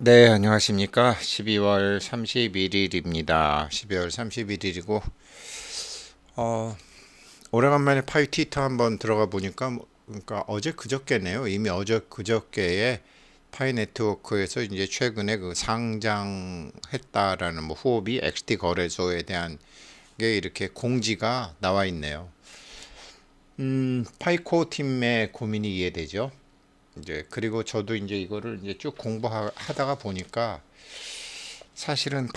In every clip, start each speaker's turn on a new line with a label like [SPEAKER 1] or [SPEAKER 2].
[SPEAKER 1] 네, 안녕하십니까. 12월 31일입니다. 12월 31일이고, 오래간만에 파이 트위터 한번 들어가 보니까, 그러니까 어제 그저께네요. 이미 어제 그저께에 파이 네트워크에서 이제 최근에 그 상장했다라는 뭐 후오비 XT 거래소에 대한 게 이렇게 공지가 나와 있네요. 파이코 팀의 고민이 이해되죠. 이제 그리고 저도 이제 이거를 이제 쭉 공부하다가 보니까 사실은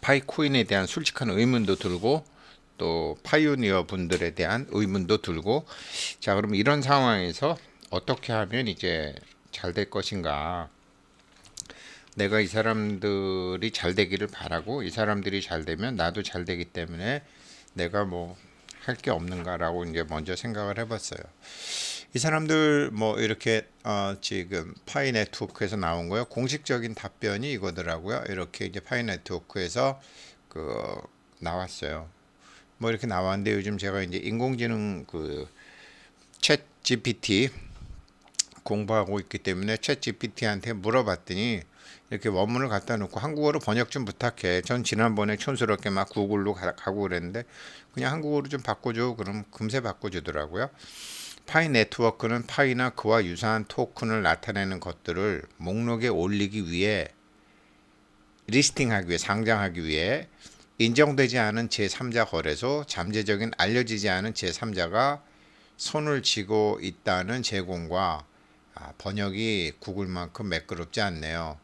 [SPEAKER 1] 파이코인에 대한 솔직한 의문도 들고 또 파이오니어 분들에 대한 의문도 들고 자 그럼 이런 상황에서 어떻게 하면 이제 잘 될 것인가 내가 이 사람들이 잘 되기를 바라고 이 사람들이 잘 되면 나도 잘 되기 때문에 내가 뭐 할 게 없는가라고 이제 먼저 생각을 해봤어요. 이 사람들 뭐 이렇게 지금 파이 네트워크에서 나온 거요. 공식적인 답변이 이거더라고요. 이렇게 이제 파이 네트워크에서 그 나왔어요. 뭐 이렇게 나왔는데 요즘 제가 이제 인공지능 그 챗 GPT 공부하고 있기 때문에 챗 GPT한테 물어봤더니 이렇게 원문을 갖다 놓고 한국어로 번역 좀 부탁해. 전 지난번에 촌스럽게 막 구글로 가고 그랬는데 그냥 한국어로 좀 바꿔줘. 그럼 금세 바꿔주더라고요. 파이 네트워크는 파이나 그와 유사한 토큰을 나타내는 것들을 목록에 올리기 위해 리스팅하기 위해 상장하기 위해 인정되지 않은 제3자 거래소, 잠재적인 알려지지 않은 제3자가 손을 쥐고 있다는 제공과 번역이 구글만큼 매끄럽지 않네요.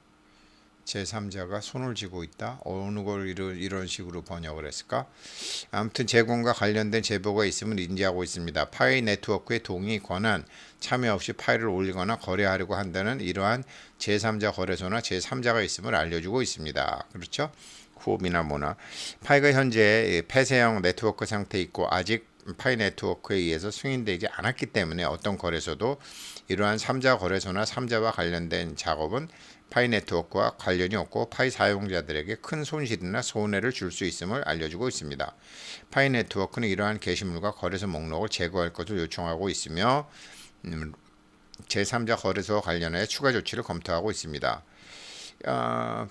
[SPEAKER 1] 제3자가 손을 쥐고 있다? 어느 걸 이런 식으로 번역을 했을까? 아무튼 제공과 관련된 제보가 있음을 인지하고 있습니다. 파이 네트워크의 동의, 권한, 참여 없이 파일을 올리거나 거래하려고 한다는 이러한 제3자 거래소나 제3자가 있음을 알려주고 있습니다. 그렇죠? 후업이나 뭐나. 파이가 현재 폐쇄형 네트워크 상태에 있고 아직 파이 네트워크에 의해서 승인되지 않았기 때문에 어떤 거래소도 이러한 3자 거래소나 3자와 관련된 작업은 파이 네트워크와 관련이 없고 파이 사용자들에게 큰 손실이나 손해를 줄 수 있음을 알려주고 있습니다. 파이 네트워크는 이러한 게시물과 거래소 목록을 제거할 것을 요청하고 있으며 제3자 거래소와 관련해 추가 조치를 검토하고 있습니다.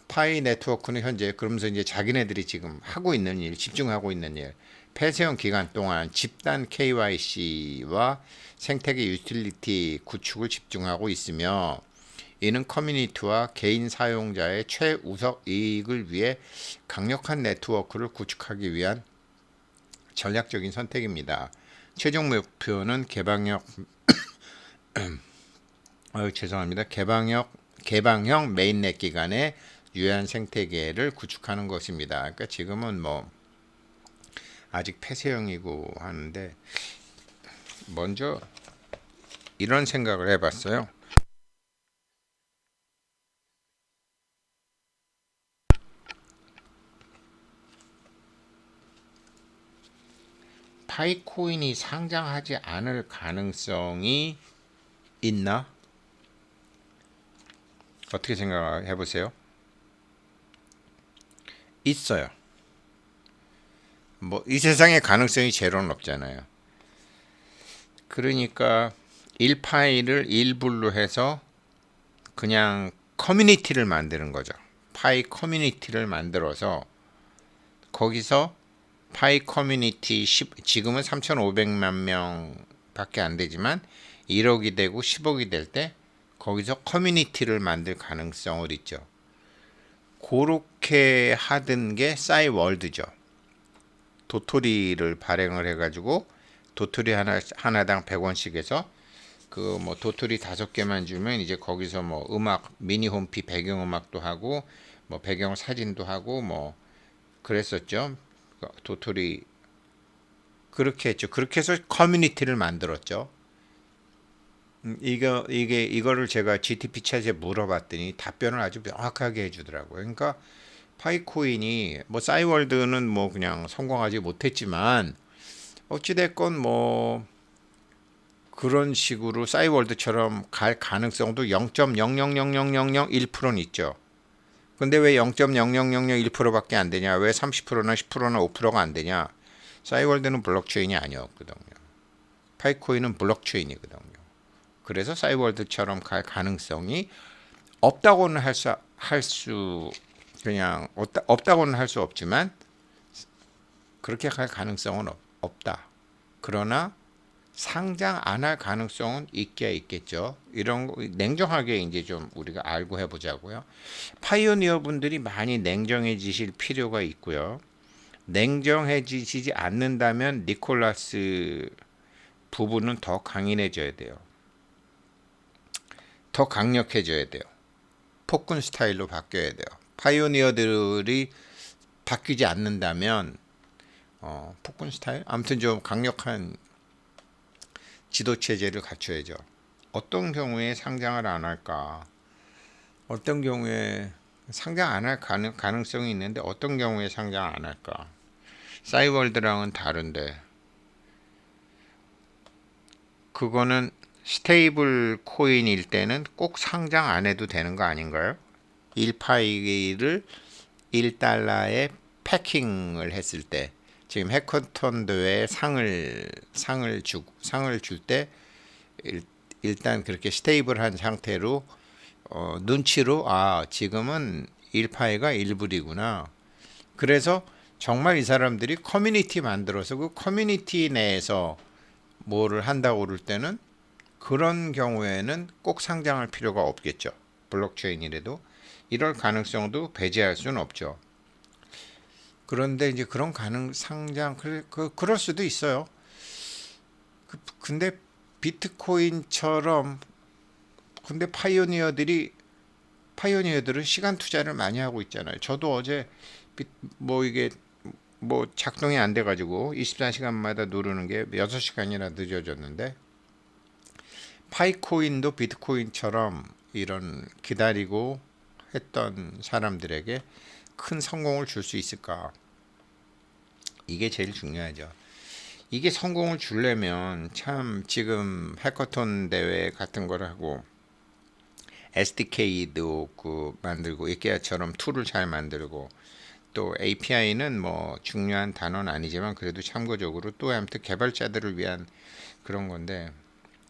[SPEAKER 1] 파이 네트워크는 현재 그러면서 이제 자기네들이 지금 하고 있는 일, 집중하고 있는 일, 폐쇄형 기간 동안 집단 KYC와 생태계 유틸리티 구축을 집중하고 있으며 이는 커뮤니티와 개인 사용자의 최우선 이익을 위해 강력한 네트워크를 구축하기 위한 전략적인 선택입니다. 최종 목표는 죄송합니다. 개방형 메인넷 기반의 유한 생태계를 구축하는 것입니다. 그러니까 지금은 뭐 아직 폐쇄형이고 하는데 먼저 이런 생각을 해봤어요. 파이코인이 상장하지 않을 가능성이 있나? 어떻게 생각해 보세요? 있어요. 뭐 이 세상에 가능성이 제로는 없잖아요. 그러니까 1파일을 1불로 해서 그냥 커뮤니티를 만드는 거죠. 파이 커뮤니티를 만들어서 거기서 파이 커뮤니티 지금은 3,500만 명밖에 안 되지만 1억이 되고 10억이 될 때 거기서 커뮤니티를 만들 가능성을 있죠. 그렇게 하던 게 싸이월드죠. 도토리를 발행을 해가지고 도토리 하나당 100원씩 해서 그 뭐 도토리 5개만 주면 이제 거기서 뭐 음악 미니 홈피 배경 음악도 하고 뭐 배경 사진도 하고 뭐 그랬었죠. 도토리 그렇게 했죠. 그렇게 해서 커뮤니티를 만들었죠. 이거를 제가 GTP 챗에 물어봤더니 답변을 아주 명확하게 해주더라고요. 그러니까 파이코인이 뭐 싸이월드는 뭐 그냥 성공하지 못했지만 어찌됐건 뭐 그런 식으로 싸이월드처럼 갈 가능성도 0.0000001%는 있죠. 근데 왜 0.00001%밖에 안 되냐? 왜 30%나 10%나 5%가 안 되냐? 싸이월드는 블록체인이 아니었거든요. 파이코인은 블록체인이거든요. 그래서 싸이월드처럼 갈 가능성이 없다고는 할 수 그냥 없다고는 할 수 없지만 그렇게 갈 가능성은 없다. 그러나 상장 안 할 가능성은 있겠죠. 이런 거 냉정하게 이제 좀 우리가 알고 해보자고요. 파이오니어 분들이 많이 냉정해지실 필요가 있고요. 냉정해지지 않는다면 니콜라스 부부는 더 강인해져야 돼요. 더 강력해져야 돼요. 폭군 스타일로 바뀌어야 돼요. 파이오니어들이 바뀌지 않는다면 폭군 스타일? 아무튼 좀 강력한 지도 체제를 갖춰야죠. 어떤 경우에 상장을 안 할까? 어떤 경우에 상장 안 할 가능성이 있는데 어떤 경우에 상장 안 할까? 싸이월드랑은 다른데 그거는 스테이블 코인일 때는 꼭 상장 안 해도 되는 거 아닌가요? 1파이를 1달러에 패킹을 했을 때 지금 해커톤 대회에 상을 줄 때 일단 그렇게 스테이블한 상태로 눈치로 지금은 1파이가 1불이구나. 그래서 정말 이 사람들이 커뮤니티 만들어서 그 커뮤니티 내에서 뭐를 한다고 그럴 때는 그런 경우에는 꼭 상장할 필요가 없겠죠. 블록체인이라도 이럴 가능성도 배제할 수는 없죠. 그런데 이제 그런 상장 그럴 수도 있어요. 근데 비트코인처럼 근데 파이오니어들은 시간 투자를 많이 하고 있잖아요. 저도 어제 이게 작동이 안 돼가지고 24시간마다 누르는 게 6시간이나 늦어졌는데 파이코인도 비트코인처럼 이런 기다리고 했던 사람들에게 큰 성공을 줄 수 있을까? 이게 제일 중요하죠. 이게 성공을 주려면 참 지금 해커톤 대회 같은 걸 하고 SDK도 만들고 이케아처럼 툴을 잘 만들고 또 API는 뭐 중요한 단어는 아니지만 그래도 참고적으로 또 아무튼 개발자들을 위한 그런 건데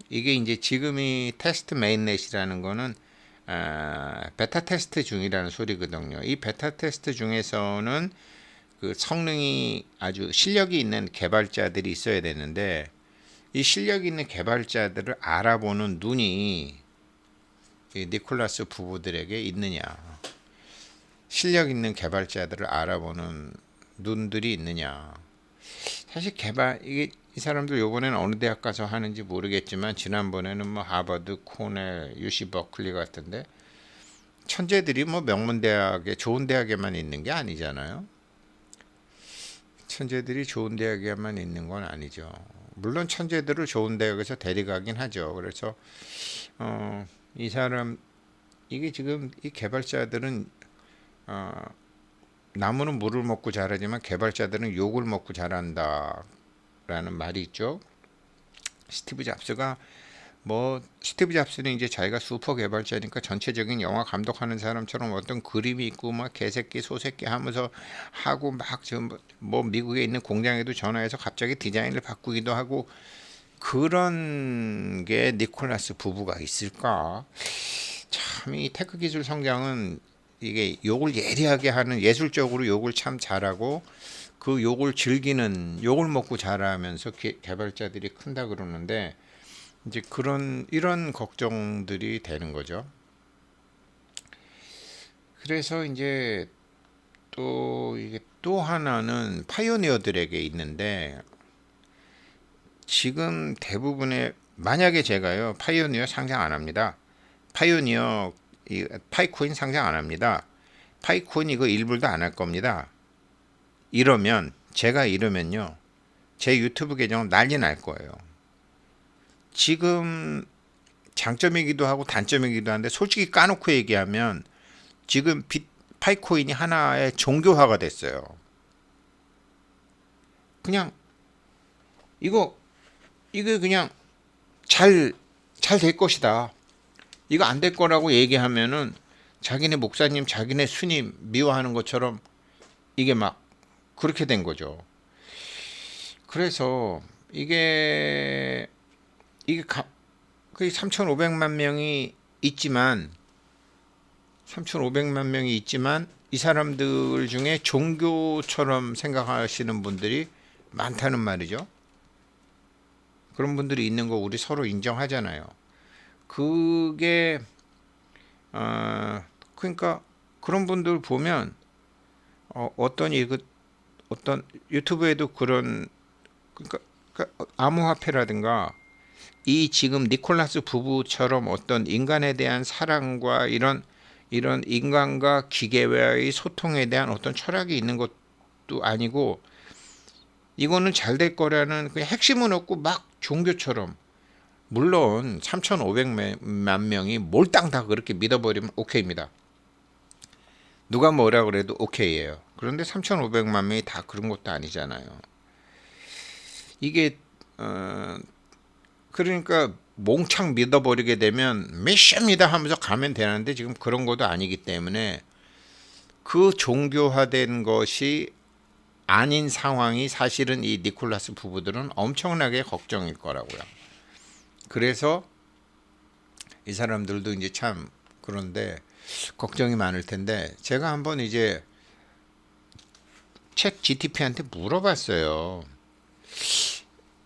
[SPEAKER 1] 이게 이제 지금이 테스트 메인넷이라는 거는 베타 테스트 중이라는 소리거든요. 이 베타 테스트 중에서는 그 성능이 아주 실력이 있는 개발자들이 있어야 되는데 이 실력 있는 개발자들을 알아보는 눈이 이 니콜라스 부부들에게 있느냐, 실력 있는 개발자들을 알아보는 눈들이 있느냐. 사실 이 사람들 요번에는 어느 대학 가서 하는지 모르겠지만 지난번에는 뭐 하버드, 코넬, UC 버클리 같은데 천재들이 뭐 명문대학에 좋은 대학에만 있는 게 아니잖아요. 천재들이 좋은 대학에만 있는 건 아니죠. 물론 천재들을 좋은 대학에서 데려가긴 하죠. 그래서 이 사람 이게 지금 이 개발자들은 나무는 물을 먹고 자라지만 개발자들은 욕을 먹고 자란다라는 말이 있죠. 스티브 잡스는 이제 자기가 슈퍼 개발자니까 전체적인 영화 감독하는 사람처럼 어떤 그림이 있고 막 개새끼 소새끼 하면서 하고 막 지금 뭐 미국에 있는 공장에도 전화해서 갑자기 디자인을 바꾸기도 하고 그런 게 니콜라스 부부가 있을까? 참 이 테크 기술 성장은 이게 욕을 예리하게 하는 예술적으로 욕을 참 잘하고 그 욕을 즐기는 욕을 먹고 자라면서 개발자들이 큰다 그러는데 이제 이런 걱정들이 되는 거죠. 그래서 이제 이게 또 하나는 파이오니어들에게 있는데 지금 대부분의 만약에 제가요 파이오니어 상장 안 합니다. 파이코인 상장 안 합니다. 파이코인 이거 1불도 안 할 겁니다. 이러면요 제 유튜브 계정은 난리 날 거예요. 지금 장점이기도 하고 단점이기도 한데 솔직히 까놓고 얘기하면 지금 파이코인이 하나의 종교화가 됐어요. 그냥 이거 그냥 잘 될 것이다. 이거 안 될 거라고 얘기하면은 자기네 목사님, 자기네 스님 미워하는 것처럼 이게 막 그렇게 된 거죠. 그래서 이게 그 3,500만 명이 있지만 3,500만 명이 있지만 이 사람들 중에 종교처럼 생각하시는 분들이 많다는 말이죠. 그런 분들이 있는 거 우리 서로 인정하잖아요. 그게 그러니까 그런 분들 보면 어떤 유튜브에도 그러니까 암호화폐라든가 이 지금 니콜라스 부부처럼 어떤 인간에 대한 사랑과 이런 인간과 기계와의 소통에 대한 어떤 철학이 있는 것도 아니고 이거는 잘 될 거라는 그냥 핵심은 없고 막 종교처럼 물론 3,500만 명이 몰당 다 그렇게 믿어버리면 오케이입니다. 누가 뭐라 그래도 오케이예요. 그런데 3,500만 명이 다 그런 것도 아니잖아요. 이게 그러니까 몽창 믿어버리게 되면 메시아입니다 하면서 가면 되는데 지금 그런 것도 아니기 때문에 그 종교화된 것이 아닌 상황이 사실은 이 니콜라스 부부들은 엄청나게 걱정일 거라고요. 그래서 이 사람들도 이제 참 그런데 걱정이 많을 텐데 제가 한번 이제 챗 GTP한테 물어봤어요.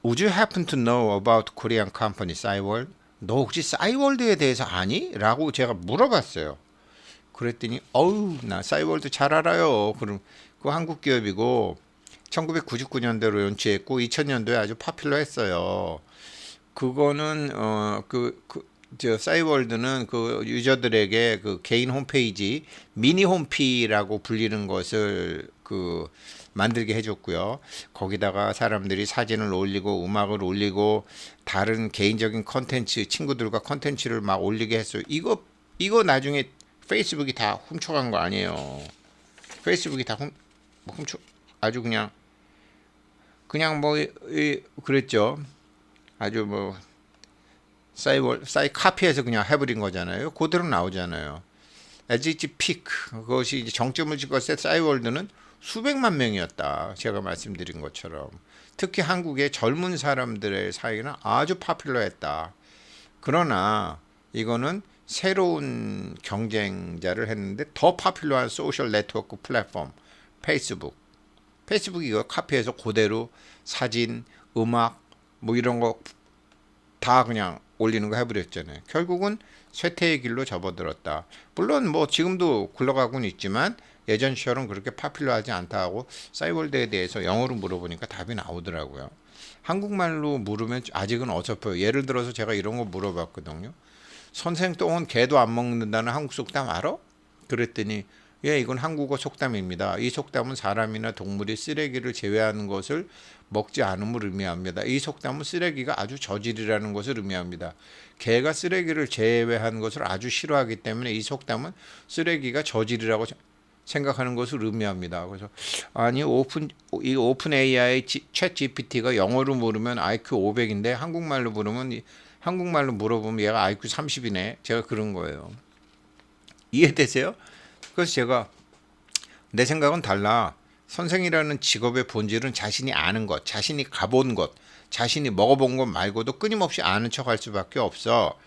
[SPEAKER 1] Would you happen to know about Korean company Cyworld? 너 혹시 싸이월드에 대해서 아니? 라고 제가 물어봤어요. 그랬더니 나 싸이월드 잘 알아요. 그럼 그 한국 기업이고 1999년도로 연치했고 2000년도에 아주 파퓰러했어요. 그거는 저 싸이월드는 그 유저들에게 그 개인 홈페이지 미니 홈피라고 불리는 것을 만들게 해줬고요. 거기다가 사람들이 사진을 올리고 음악을 올리고 다른 개인적인 컨텐츠 친구들과 컨텐츠를 막 올리게 했어요. 이거 나중에 페이스북이 다 훔쳐간 거 아니에요. 페이스북이 다 훔쳐 아주 그냥 뭐 그랬죠. 아주 뭐 싸이 카피해서 그냥 해버린 거잖아요. 그대로 나오잖아요. 에지지 피크 그것이 이제 정점을 찍었을 때 싸이월드는 수백만 명이었다. 제가 말씀드린 것처럼 특히 한국의 젊은 사람들의 사이에는 아주 파퓰러했다. 그러나 이거는 새로운 경쟁자를 했는데 더 파퓰러한 소셜 네트워크 플랫폼 페이스북이 이거 카피해서 그대로 사진, 음악 뭐 이런 거 다 그냥 올리는 거 해버렸잖아요. 결국은 쇠퇴의 길로 접어들었다. 물론 뭐 지금도 굴러가고는 있지만 예전처럼 그렇게 파퓰러하지 않다 하고 싸이월드에 대해서 영어로 물어보니까 답이 나오더라고요. 한국말로 물으면 아직은 어설퍼요. 예를 들어서 제가 이런 거 물어봤거든요. 선생 똥은 개도 안 먹는다는 한국 속담 알아? 그랬더니 예, 이건 한국어 속담입니다. 이 속담은 사람이나 동물이 쓰레기를 제외하는 것을 먹지 않음을 의미합니다. 이 속담은 쓰레기가 아주 저질이라는 것을 의미합니다. 개가 쓰레기를 제외하는 것을 아주 싫어하기 때문에 이 속담은 쓰레기가 저질이라고 생각하는 것을 의미합니다. 그래서 아니 오픈 AI 챗 GPT가 영어로 물으면 IQ 500인데 한국말로 물어보면 얘가 IQ 30이네. 제가 그런 거예요. 이해되세요? 그래서 제가 내 생각은 달라. 선생이라는 직업의 본질은 자신이 아는 것, 자신이 가본 것, 자신이 먹어본 것 말고도 끊임없이 아는 척할 수밖에 없어.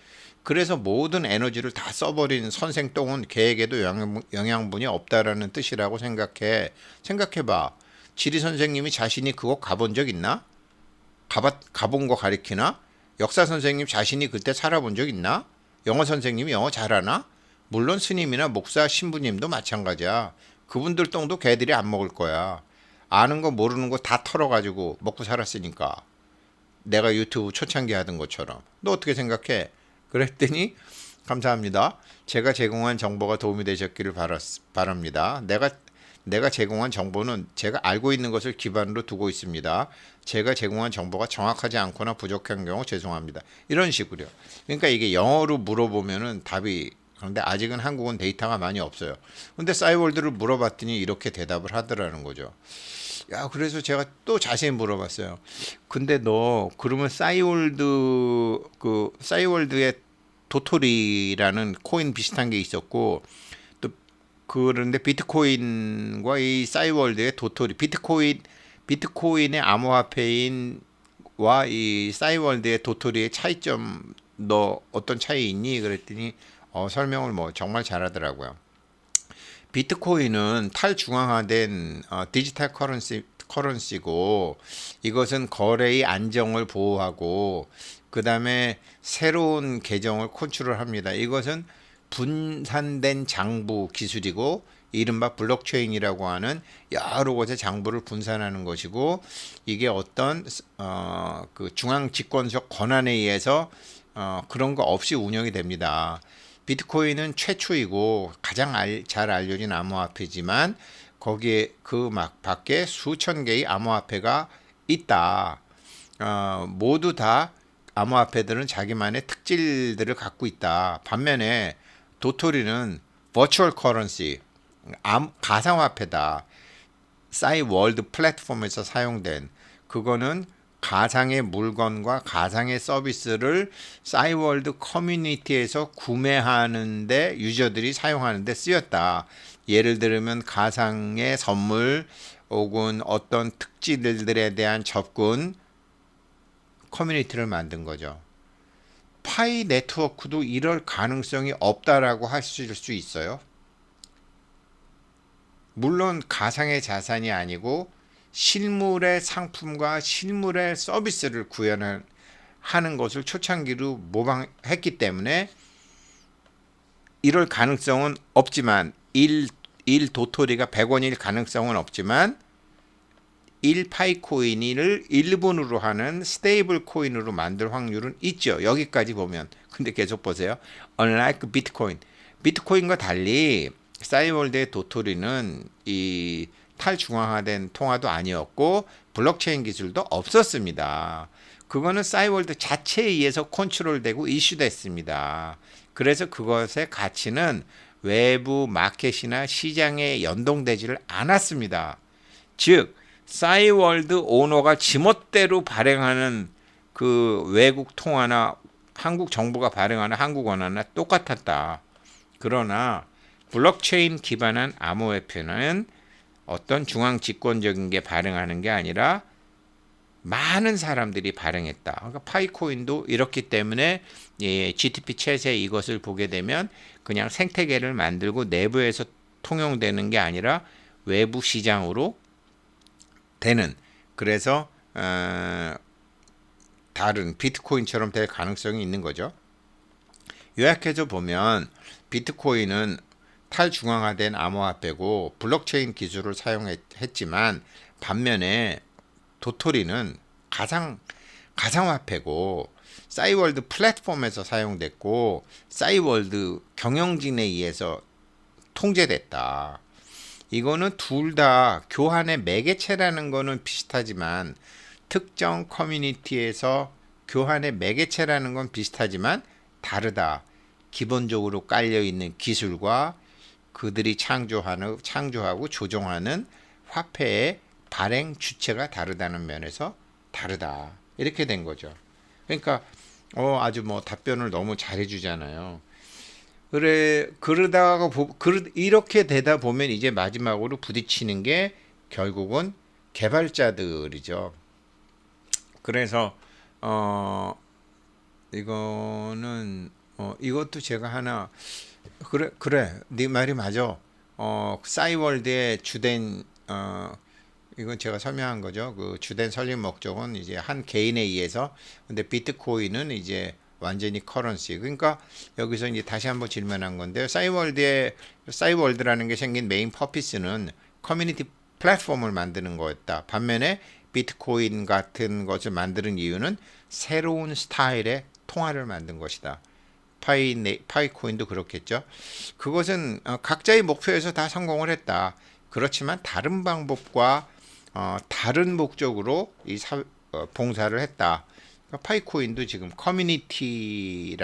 [SPEAKER 1] 그래서 모든 에너지를 다 써버린 선생 똥은 개에게도 영양분이 없다라는 뜻이라고 생각해. 생각해봐. 지리 선생님이 자신이 그거 가본 적 있나? 가본 거 가리키나? 역사 선생님 자신이 그때 살아본 적 있나? 영어 선생님이 영어 잘하나? 물론 스님이나 목사, 신부님도 마찬가지야. 그분들 똥도 개들이 안 먹을 거야. 아는 거 모르는 거 다 털어가지고 먹고 살았으니까. 내가 유튜브 초창기 하던 것처럼. 너 어떻게 생각해? 그랬더니 감사합니다. 제가 제공한 정보가 도움이 되셨기를 바랍니다. 내가 제공한 정보는 제가 알고 있는 것을 기반으로 두고 있습니다. 제가 제공한 정보가 정확하지 않거나 부족한 경우 죄송합니다. 이런 식으로요. 그러니까 이게 영어로 물어보면은 답이 그런데 아직은 한국은 데이터가 많이 없어요. 근데 싸이월드를 물어봤더니 이렇게 대답을 하더라는 거죠. 야, 그래서 제가 또 자세히 물어봤어요. 근데 너 그러면 싸이월드의 도토리라는 코인 비슷한 게 있었고 또 그런데 비트코인과 이 싸이월드의 도토리 비트코인의 암호화폐인 와 이 싸이월드의 도토리의 차이점 너 어떤 차이 있니? 그랬더니 설명을 뭐 정말 잘하더라고요. 비트코인은 탈중앙화된 디지털 커런시고 이것은 거래의 안정을 보호하고 그 다음에 새로운 계정을 컨트롤합니다. 이것은 분산된 장부 기술이고 이른바 블록체인이라고 하는 여러 곳의 장부를 분산하는 것이고 이게 어떤 그 중앙 집권적 권한에 의해서 그런 거 없이 운영이 됩니다. 비트코인은 최초이고 가장 잘 알려진 암호화폐지만 거기에 그 막 밖에 수천 개의 암호화폐가 있다. 모두 다 암호화폐들은 자기만의 특질들을 갖고 있다. 반면에 도토리는 버추얼 커런시, 가상화폐다. 싸이월드 플랫폼에서 사용된 그거는 가상의 물건과 가상의 서비스를 싸이월드 커뮤니티에서 구매하는데 유저들이 사용하는데 쓰였다. 예를 들면 가상의 선물 혹은 어떤 특징들에 대한 접근 커뮤니티를 만든 거죠. 파이 네트워크도 이럴 가능성이 없다라고 하실 수 있어요. 물론 가상의 자산이 아니고 실물의 상품과 실물의 서비스를 구현하는 것을 초창기로 모방했기 때문에 이럴 가능성은 없지만 1 도토리가 100원일 가능성은 없지만 1 파이코인을 1분으로 하는 스테이블 코인으로 만들 확률은 있죠. 여기까지 보면. 근데 계속 보세요. Unlike 비트코인. 비트코인과 달리 싸이월드의 도토리는 이 탈중앙화된 통화도 아니었고 블록체인 기술도 없었습니다. 그거는 싸이월드 자체에 의해서 컨트롤되고 이슈됐습니다. 그래서 그것의 가치는 외부 마켓이나 시장에 연동되지를 않았습니다. 즉 싸이월드 오너가 지멋대로 발행하는 그 외국 통화나 한국 정부가 발행하는 한국 원화나 똑같았다. 그러나 블록체인 기반한 암호화폐는 어떤 중앙 집권적인 게 발행하는 게 아니라 많은 사람들이 발행했다. 그러니까 파이코인도 이렇기 때문에 GTP 채세 이것을 보게 되면 그냥 생태계를 만들고 내부에서 통용되는 게 아니라 외부 시장으로 되는 그래서 다른 비트코인처럼 될 가능성이 있는 거죠. 요약해서 보면 비트코인은 탈중앙화된 암호화폐고 블록체인 기술을 사용했지만 반면에 도토리는 가상화폐고 싸이월드 플랫폼에서 사용됐고 싸이월드 경영진에 의해서 통제됐다. 이거는 둘 다 교환의 매개체라는 거는 비슷하지만 특정 커뮤니티에서 교환의 매개체라는 건 비슷하지만 다르다. 기본적으로 깔려있는 기술과 그들이 창조하고 조종하는 화폐의 발행 주체가 다르다는 면에서 다르다. 이렇게 된 거죠. 그러니까 아주 뭐 답변을 너무 잘해 주잖아요. 그래 그러다가 이렇게 되다 보면 이제 마지막으로 부딪히는 게 결국은 개발자들이죠. 그래서 어 이거는 이것도 제가 하나 그래 네 말이 맞아. 싸이월드의 주된 이건 제가 설명한 거죠. 그 주된 설립 목적은 이제 한 개인에 의해서 근데 비트코인은 이제 완전히 커런시. 그러니까 여기서 이제 다시 한번 질문한 건데요. 싸이월드라는 게 생긴 메인 퍼피스는 커뮤니티 플랫폼을 만드는 거였다. 반면에 비트코인 같은 것을 만드는 이유는 새로운 스타일의 통화를 만든 것이다. 파이코인도 그렇겠죠. 그것은 각자의 목표에서 다 성공을 했다. 그렇지만 다른 방법과 다른 목적으로 봉사를 했다. 그러니까 파이코인도 지금 커뮤니티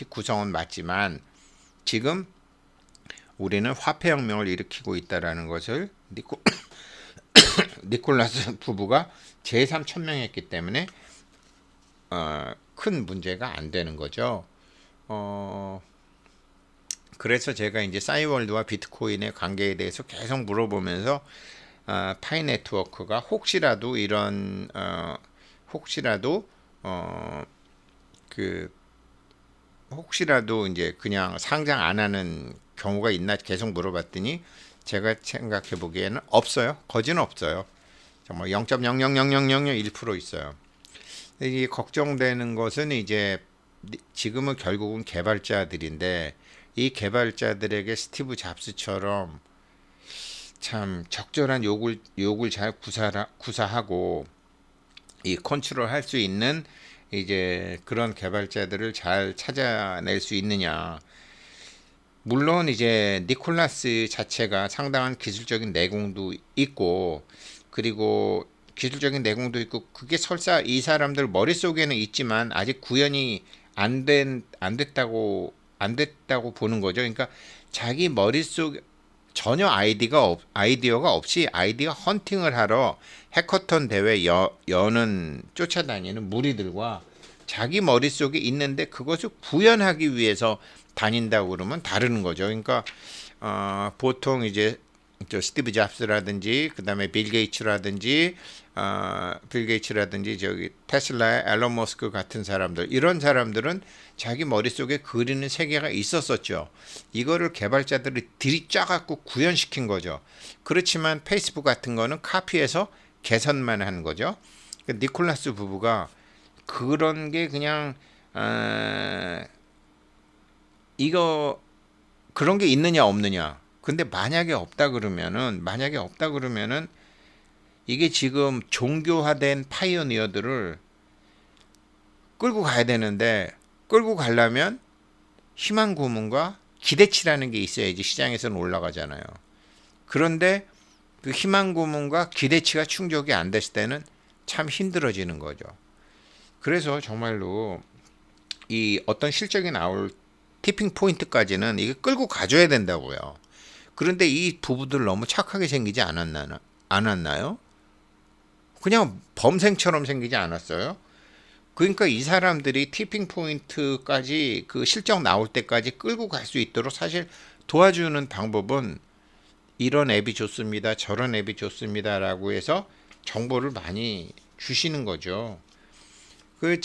[SPEAKER 1] 구성은 맞지만 지금 우리는 화폐혁명을 일으키고 있다라는 것을 니콜라스 부부가 제3천명했기 때문에 큰 문제가 안 되는 거죠. 그래서 제가 이제 싸이월드와 비트코인의 관계에 대해서 계속 물어보면서 파이 네트워크가 혹시라도 이런 혹시라도 그 혹시라도 이제 그냥 상장 안 하는 경우가 있나 계속 물어봤더니 제가 생각해 보기에는 없어요. 거진 없어요. 정말 0.0000001% 있어요. 이게 걱정되는 것은 이제 지금은 결국은 개발자들인데 이 개발자들에게 스티브 잡스처럼 참 적절한 욕을 잘 구사하고 이 컨트롤 할 수 있는 이제 그런 개발자들을 잘 찾아낼 수 있느냐. 물론 이제 니콜라스 자체가 상당한 기술적인 내공도 있고 그리고 기술적인 내공도 있고 그게 설사 이 사람들 머릿속에는 있지만 아직 구현이 안 됐다고 보는 거죠. 그러니까 자기 머릿속 전혀 아이디어가 없이 아이디어 헌팅을 하러 해커톤 대회 여는 쫓아다니는 무리들과 자기 머릿속에 있는데 그것을 구현하기 위해서 다닌다고 그러면 다르는 거죠. 그러니까 보통 이제 저 스티브 잡스라든지 그다음에 빌 게이츠라든지 저기 테슬라의 앨런 머스크 같은 사람들 이런 사람들은 자기 머릿속에 그리는 세계가 있었었죠. 이거를 개발자들이 들이짜갖고 구현시킨 거죠. 그렇지만 페이스북 같은 거는 카피해서 개선만 한 거죠. 니콜라스 부부가 그런 게 그냥 이거 그런 게 있느냐 없느냐. 근데 만약에 없다 그러면은 이게 지금 종교화된 파이오니어들을 끌고 가야 되는데 끌고 가려면 희망 고문과 기대치라는 게 있어야지 시장에서는 올라가잖아요. 그런데 그 희망 고문과 기대치가 충족이 안 됐을 때는 참 힘들어지는 거죠. 그래서 정말로 이 어떤 실적이 나올 티핑 포인트까지는 이게 끌고 가줘야 된다고요. 그런데 이 부부들 너무 착하게 생기지 않았나요? 그냥 범생처럼 생기지 않았어요? 그러니까 이 사람들이 티핑 포인트까지 그 실적 나올 때까지 끌고 갈 수 있도록 사실 도와주는 방법은 이런 앱이 좋습니다. 저런 앱이 좋습니다라고 해서 정보를 많이 주시는 거죠. 그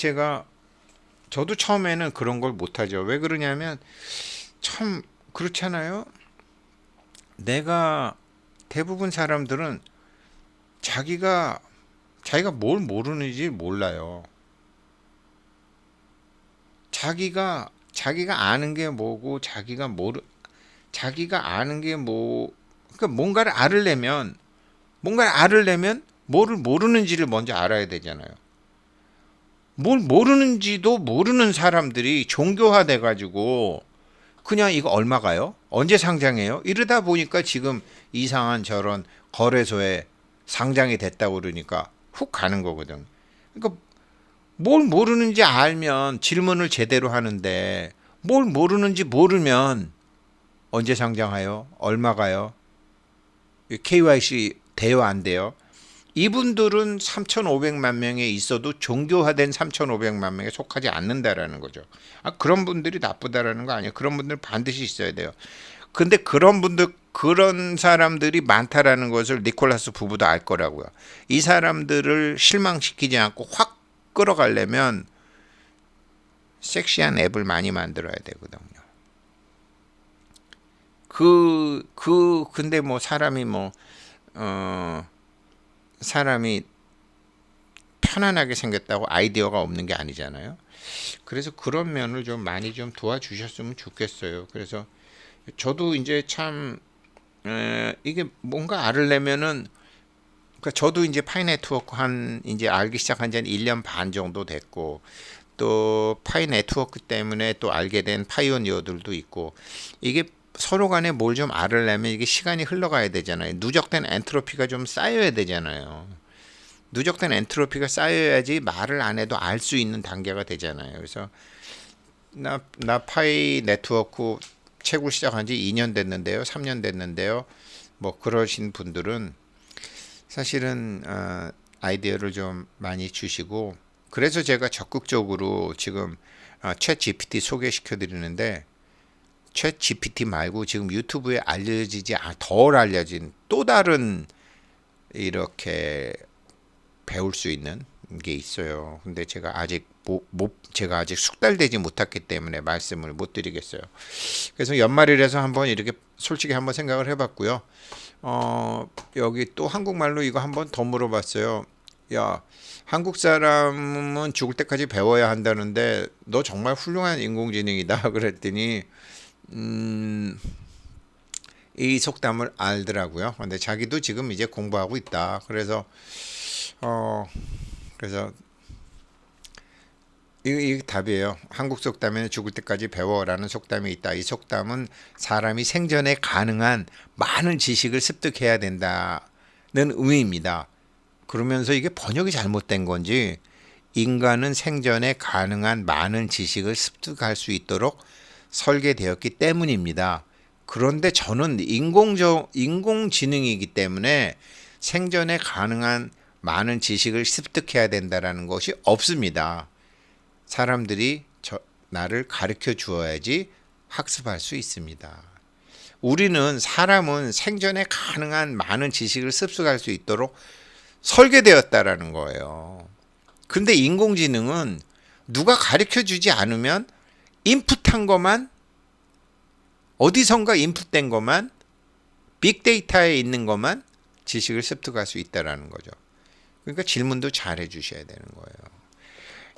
[SPEAKER 1] 저도 처음에는 그런 걸 못하죠. 왜 그러냐면 참 그렇잖아요. 내가 대부분 사람들은 자기가 뭘 모르는지 몰라요. 자기가 아는 게 뭐고 자기가 아는 게 뭐 그러니까 뭔가를 알으려면 뭐를 모르는지를 먼저 알아야 되잖아요. 뭘 모르는지도 모르는 사람들이 종교화돼 가지고 그냥 이거 얼마가요? 언제 상장해요? 이러다 보니까 지금 이상한 저런 거래소에 상장이 됐다고 그러니까 훅 가는 거거든. 그러니까 뭘 모르는지 알면 질문을 제대로 하는데 뭘 모르는지 모르면 언제 상장해요? 얼마가요? KYC 돼요 안 돼요? 이분들은 3,500만 명에 있어도 종교화된 3,500만 명에 속하지 않는다라는 거죠. 그런 분들이 나쁘다라는 거 아니에요. 그런 분들 반드시 있어야 돼요. 근데 그런 사람들이 많다라는 것을 니콜라스 부부도 알 거라고요. 이 사람들을 실망시키지 않고 확 끌어가려면 섹시한 앱을 많이 만들어야 되거든요. 근데 뭐 사람이 편안하게 생겼다고 아이디어가 없는 게 아니잖아요. 그래서 그런 면을 좀 많이 좀 도와주셨으면 좋겠어요. 그래서 저도 이제 참 이게 뭔가 알으려면은 그러니까 저도 이제 파이 네트워크 이제 알기 시작한 지 한 1년 반 정도 됐고 또 파이 네트워크 때문에 또 알게 된 파이오니어들도 있고 이게 서로 간에 뭘 좀 알으려면 이게 시간이 흘러가야 되잖아요. 누적된 엔트로피가 좀 쌓여야 되잖아요. 누적된 엔트로피가 쌓여야지 말을 안 해도 알 수 있는 단계가 되잖아요. 그래서 나 파이 네트워크 채굴 시작한 지 2년 됐는데요. 3년 됐는데요. 뭐 그러신 분들은 사실은 아이디어를 좀 많이 주시고 그래서 제가 적극적으로 지금 챗 GPT 소개시켜 드리는데 챗 GPT 말고 지금 유튜브에 덜 알려진 또 다른 이렇게 배울 수 있는 게 있어요. 근데 제가 아직 제가 아직 숙달되지 못했기 때문에 말씀을 못 드리겠어요. 그래서 연말이라서 한번 이렇게 솔직히 한번 생각을 해봤고요. 여기 또 한국말로 이거 한번 더 물어봤어요. 야, 한국 사람은 죽을 때까지 배워야 한다는데 너 정말 훌륭한 인공지능이다. 그랬더니 이 속담을 알더라고요. 근데 자기도 지금 이제 공부하고 있다. 어, 그래서 이 답이에요. 한국 속담에는 죽을 때까지 배워라는 속담이 있다. 이 속담은 사람이 생전에 가능한 많은 지식을 습득해야 된다는 의미입니다. 그러면서 이게 번역이 잘못된 건지 인간은 생전에 가능한 많은 지식을 습득할 수 있도록 설계되었기 때문입니다. 그런데 저는 인공지능이기 때문에 생전에 가능한 많은 지식을 습득해야 된다는 것이 없습니다. 사람들이 나를 가르쳐 주어야지 학습할 수 있습니다. 사람은 생전에 가능한 많은 지식을 습득할 수 있도록 설계되었다라는 거예요. 근데 인공지능은 누가 가르쳐 주지 않으면 인풋한 것만, 어디선가 인풋된 것만, 빅데이터에 있는 것만 지식을 습득할 수 있다라는 거죠. 그러니까 질문도 잘 해주셔야 되는 거예요.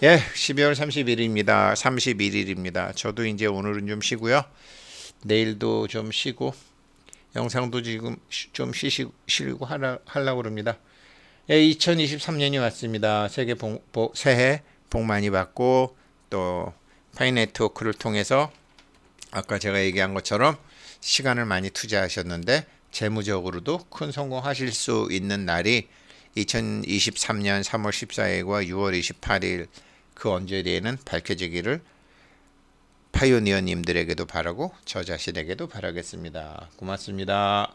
[SPEAKER 1] 예, 12월 31일입니다. 31일입니다. 저도 이제 오늘은 좀 쉬고요. 내일도 좀 쉬고, 영상도 지금 좀 쉬고 하려고 그럽니다. 예, 2023년이 왔습니다. 새해 복 많이 받고, 또 파이 네트워크를 통해서 아까 제가 얘기한 것처럼 시간을 많이 투자하셨는데 재무적으로도 큰 성공하실 수 있는 날이 2023년 3월 14일과 6월 28일 그 언저리에는 밝혀지기를 파이오니어님들에게도 바라고 저 자신에게도 바라겠습니다. 고맙습니다.